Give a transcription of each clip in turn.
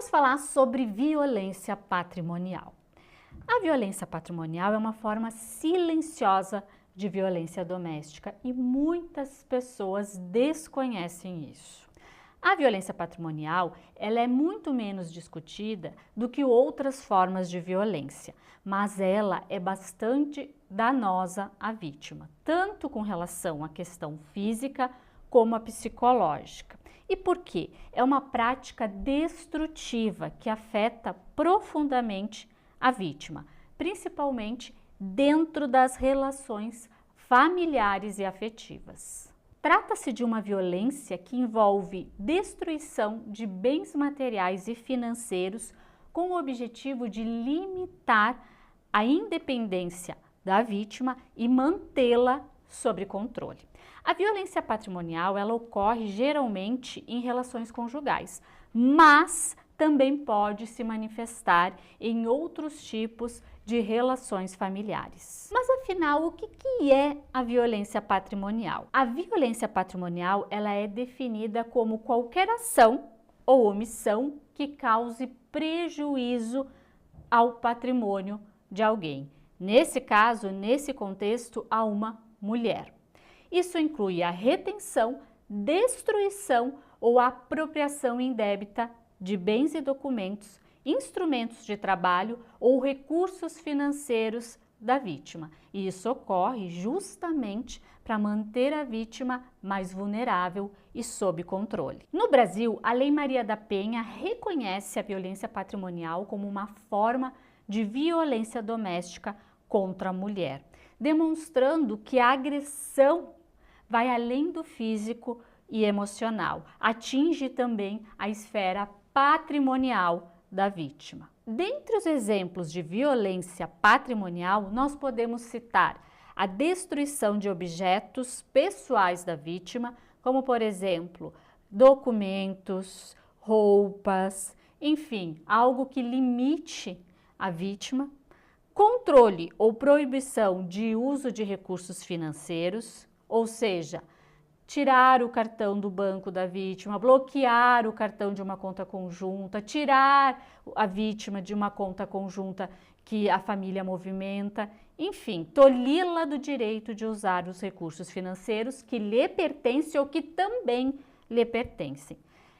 Vamos falar sobre violência patrimonial. A violência patrimonial é uma forma silenciosa de violência doméstica e muitas pessoas desconhecem isso. A violência patrimonial, ela é muito menos discutida do que outras formas de violência, mas ela é bastante danosa à vítima, tanto com relação à questão física como a psicológica. E por quê? É uma prática destrutiva que afeta profundamente a vítima, principalmente dentro das relações familiares e afetivas. Trata-se de uma violência que envolve destruição de bens materiais e financeiros com o objetivo de limitar a independência da vítima e mantê-la sob controle. A violência patrimonial, ela ocorre geralmente em relações conjugais, mas também pode se manifestar em outros tipos de relações familiares. Mas afinal, o que é a violência patrimonial? A violência patrimonial, ela é definida como qualquer ação ou omissão que cause prejuízo ao patrimônio de alguém. Nesse caso, nesse contexto, a uma mulher. Isso inclui a retenção, destruição ou apropriação indébita de bens e documentos, instrumentos de trabalho ou recursos financeiros da vítima. E isso ocorre justamente para manter a vítima mais vulnerável e sob controle. No Brasil, a Lei Maria da Penha reconhece a violência patrimonial como uma forma de violência doméstica contra a mulher, demonstrando que a agressão vai além do físico e emocional, atinge também a esfera patrimonial da vítima. Dentre os exemplos de violência patrimonial, nós podemos citar a destruição de objetos pessoais da vítima, como por exemplo, documentos, roupas, enfim, algo que limite a vítima, controle ou proibição de uso de recursos financeiros, ou seja, tirar o cartão do banco da vítima, bloquear o cartão de uma conta conjunta, tirar a vítima de uma conta conjunta que a família movimenta, enfim, tolhi-la do direito de usar os recursos financeiros que lhe pertencem ou que também lhe pertencem.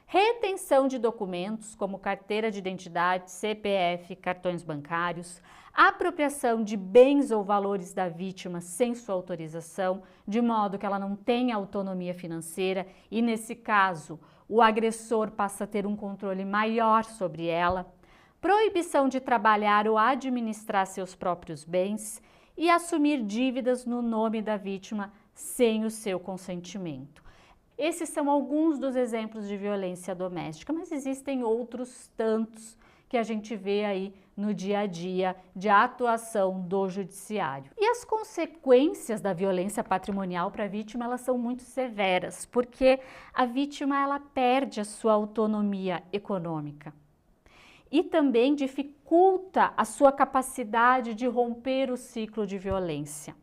Retenção de documentos como carteira de identidade, CPF, cartões bancários, apropriação de bens ou valores da vítima sem sua autorização, de modo que ela não tenha autonomia financeira e, nesse caso, o agressor passa a ter um controle maior sobre ela, proibição de trabalhar ou administrar seus próprios bens e assumir dívidas no nome da vítima sem o seu consentimento. Esses são alguns dos exemplos de violência doméstica, mas existem outros tantos que a gente vê aí no dia a dia de atuação do judiciário. E as consequências da violência patrimonial para a vítima, elas são muito severas, porque a vítima ela perde a sua autonomia econômica e também dificulta a sua capacidade de romper o ciclo de violência.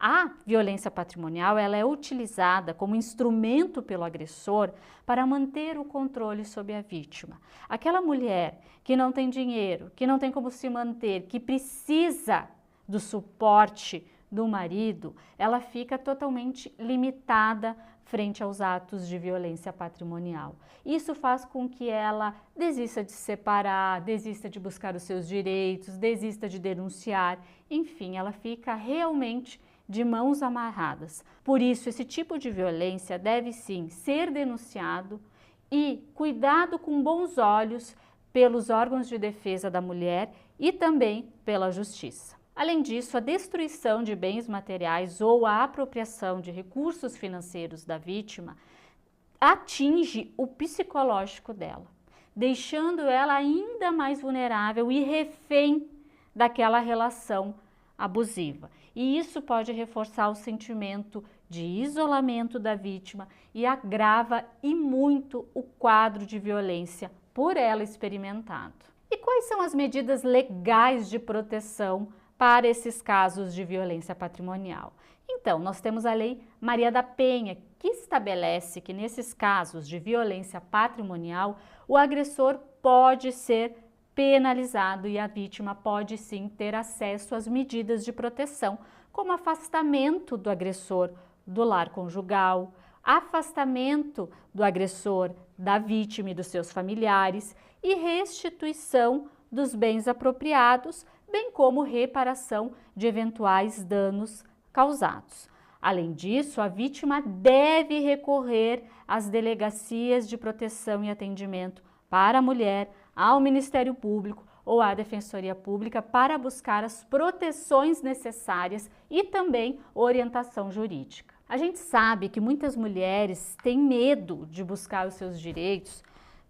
A violência patrimonial ela é utilizada como instrumento pelo agressor para manter o controle sobre a vítima. Aquela mulher que não tem dinheiro, que não tem como se manter, que precisa do suporte do marido, ela fica totalmente limitada frente aos atos de violência patrimonial. Isso faz com que ela desista de se separar, desista de buscar os seus direitos, desista de denunciar, enfim, ela fica realmente de mãos amarradas. Por isso, esse tipo de violência deve sim ser denunciado e cuidado com bons olhos pelos órgãos de defesa da mulher e também pela justiça. Além disso, a destruição de bens materiais ou a apropriação de recursos financeiros da vítima atinge o psicológico dela, deixando ela ainda mais vulnerável e refém daquela relação abusiva. E isso pode reforçar o sentimento de isolamento da vítima e agrava e muito o quadro de violência por ela experimentado. E quais são as medidas legais de proteção para esses casos de violência patrimonial? Então, nós temos a Lei Maria da Penha, que estabelece que nesses casos de violência patrimonial, o agressor pode ser penalizado e a vítima pode sim ter acesso às medidas de proteção, como afastamento do agressor do lar conjugal, afastamento do agressor da vítima e dos seus familiares e restituição dos bens apropriados, bem como reparação de eventuais danos causados. Além disso, a vítima deve recorrer às delegacias de proteção e atendimento para a mulher, ao Ministério Público ou à Defensoria Pública para buscar as proteções necessárias e também orientação jurídica. A gente sabe que muitas mulheres têm medo de buscar os seus direitos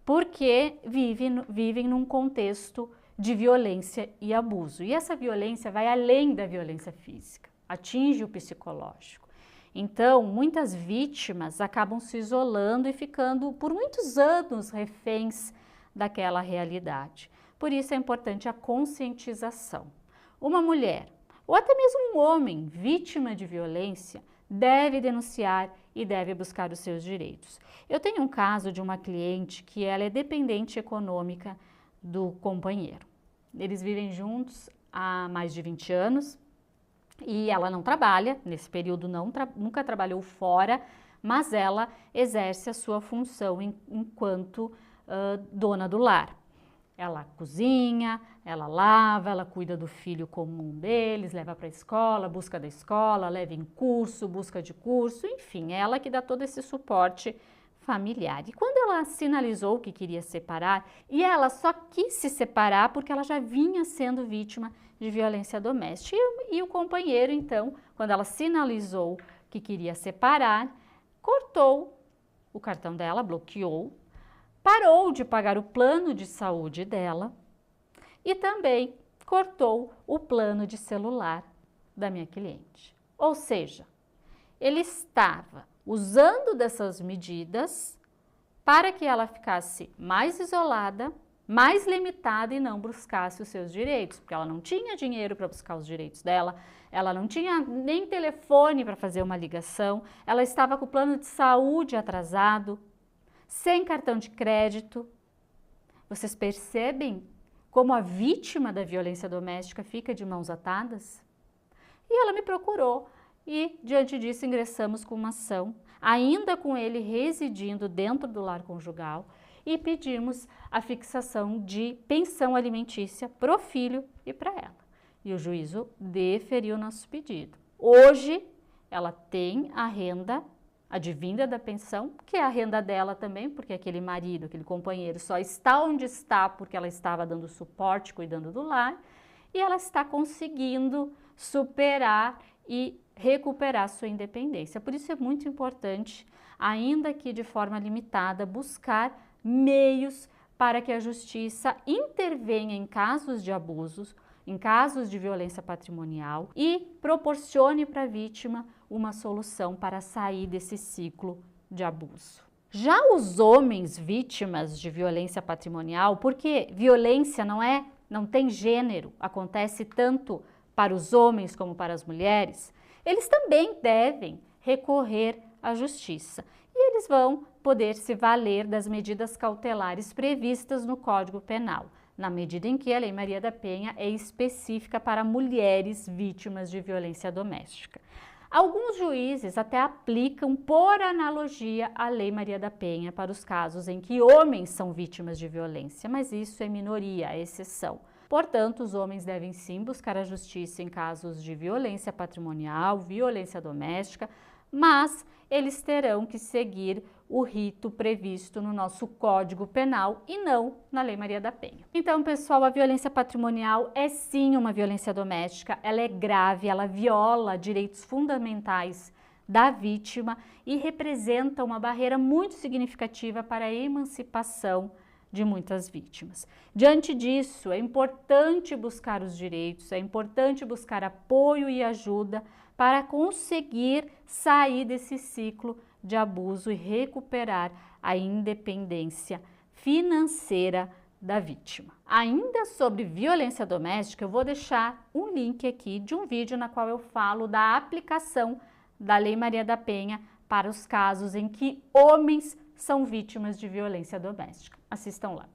porque vivem num contexto de violência e abuso. E essa violência vai além da violência física, atinge o psicológico. Então, muitas vítimas acabam se isolando e ficando por muitos anos reféns daquela realidade. Por isso é importante a conscientização. Uma mulher, ou até mesmo um homem vítima de violência, deve denunciar e deve buscar os seus direitos. Eu tenho um caso de uma cliente que ela é dependente econômica do companheiro. Eles vivem juntos há mais de 20 anos e ela não trabalha, nesse período nunca trabalhou fora, mas ela exerce a sua função enquanto dona do lar. Ela cozinha, ela lava, ela cuida do filho como um deles, leva para a escola, busca da escola, leva em curso, busca de curso, enfim, ela que dá todo esse suporte familiar. E quando ela sinalizou que queria separar, e ela só quis se separar porque ela já vinha sendo vítima de violência doméstica. E o companheiro, então, quando ela sinalizou que queria separar, cortou o cartão dela, bloqueou, parou de pagar o plano de saúde dela e também cortou o plano de celular da minha cliente. Ou seja, ele estava usando dessas medidas para que ela ficasse mais isolada, mais limitada e não buscasse os seus direitos, porque ela não tinha dinheiro para buscar os direitos dela, ela não tinha nem telefone para fazer uma ligação, ela estava com o plano de saúde atrasado, sem cartão de crédito. Vocês percebem como a vítima da violência doméstica fica de mãos atadas? E ela me procurou e, diante disso, ingressamos com uma ação, ainda com ele residindo dentro do lar conjugal, e pedimos a fixação de pensão alimentícia para o filho e para ela. E o juízo deferiu nosso pedido. Hoje, ela tem a renda advinda da pensão, que é a renda dela também, porque aquele marido, aquele companheiro só está onde está porque ela estava dando suporte, cuidando do lar, e ela está conseguindo superar e recuperar sua independência. Por isso é muito importante, ainda que de forma limitada, buscar meios para que a justiça intervenha em casos de abusos, em casos de violência patrimonial e proporcione para a vítima uma solução para sair desse ciclo de abuso. Já os homens vítimas de violência patrimonial, porque violência não tem gênero, acontece tanto para os homens como para as mulheres, eles também devem recorrer à justiça e eles vão poder se valer das medidas cautelares previstas no Código Penal, na medida em que a Lei Maria da Penha é específica para mulheres vítimas de violência doméstica. Alguns juízes até aplicam por analogia a Lei Maria da Penha para os casos em que homens são vítimas de violência, mas isso é minoria, é exceção. Portanto, os homens devem sim buscar a justiça em casos de violência patrimonial, violência doméstica, mas eles terão que seguir o rito previsto no nosso Código Penal e não na Lei Maria da Penha. Então, pessoal, a violência patrimonial é sim uma violência doméstica, ela é grave, ela viola direitos fundamentais da vítima e representa uma barreira muito significativa para a emancipação de muitas vítimas. Diante disso, é importante buscar os direitos, é importante buscar apoio e ajuda para conseguir sair desse ciclo de abuso e recuperar a independência financeira da vítima. Ainda sobre violência doméstica, eu vou deixar um link aqui de um vídeo na qual eu falo da aplicação da Lei Maria da Penha para os casos em que homens são vítimas de violência doméstica. Assistam lá.